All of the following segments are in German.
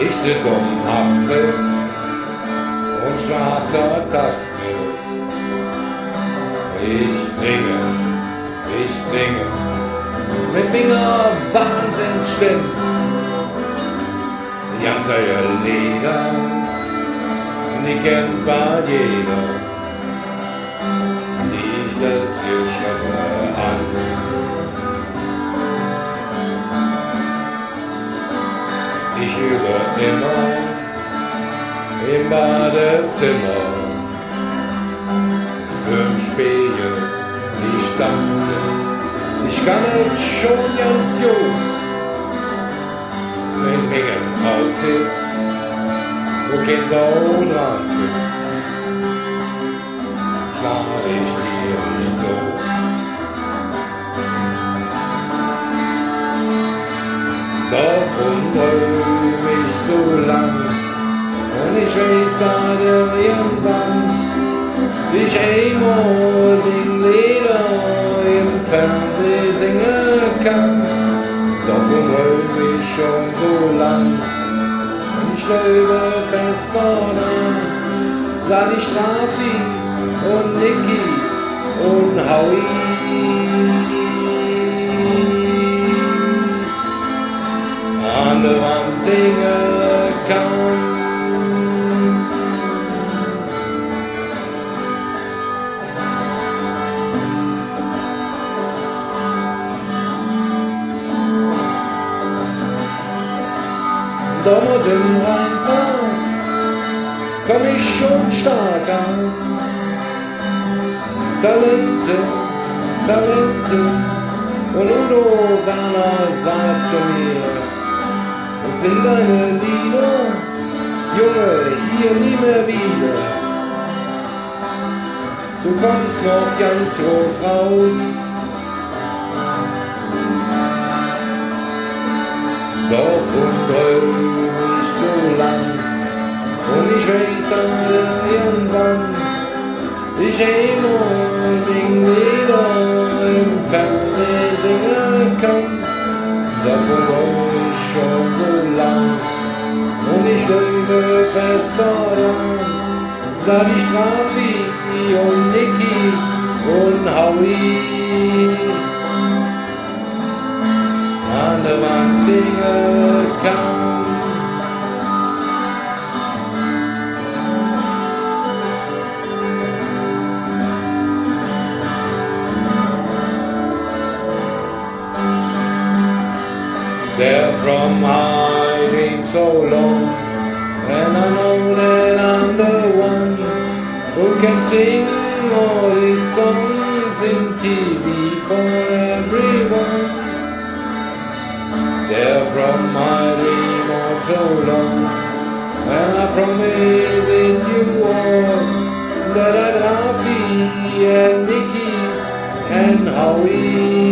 Ich sitz Abtritt und schlag der Takt mit. Ich singe mit meiner Wahnsinnsstimme. Ganz neue Lieder, die kennt bald jeder. Die ich setz hier schaffe an. Ich übe immer im Badezimmer, für'n Spiegel, ich tanze, ich kann es schon ganz gut. Mit meinem Outfit, wo kein Sau dran geht, schlag ich dir nicht so. Davon träum ich so lang, und ich weiß, dass irgendwann ich einmal den Lieder im Fernsehen singen kann. Davon träum ich schon so lang, und ich glaube fest daran, dass ich Trafi und Niki und Howie an der Wand singen kann. Damals im Rheinpark komm ich schon stark an. Talente, und Udo Werner sagt zu mir, sind deine Lieder, Junge, hier nie mehr wieder. Du kommst noch ganz groß raus. Davon träum ich so lang, und ich weiß, dass irgendwann ich einmal den Lieder im Fernsehen singen kann. Davon träum ich schon so lang, und ich glaube fest daran, dass ich Trafi und Niki und Howie an der Wand singen kann. They're from hiding so long, and I know that I'm the one who can sing all these songs in TV for everyone. They're from hiding all so long, and I promise it you all that I'd Rafi and Niki and Howie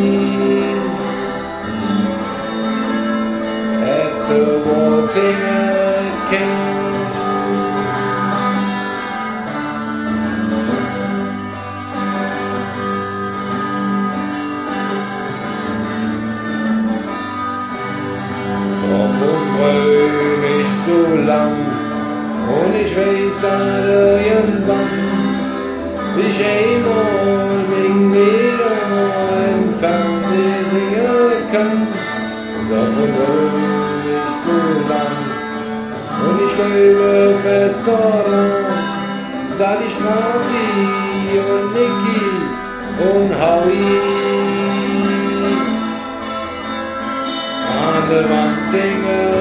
the world sing again. Davon träum ich so lang, und ich weiß, dass irgendwann ich einmal wegen Lieder im Fernsehen singen kann. Davon träum so lang, und ich glaube fest daran, dass ich Trafi und Niki und Howie an der Wand singen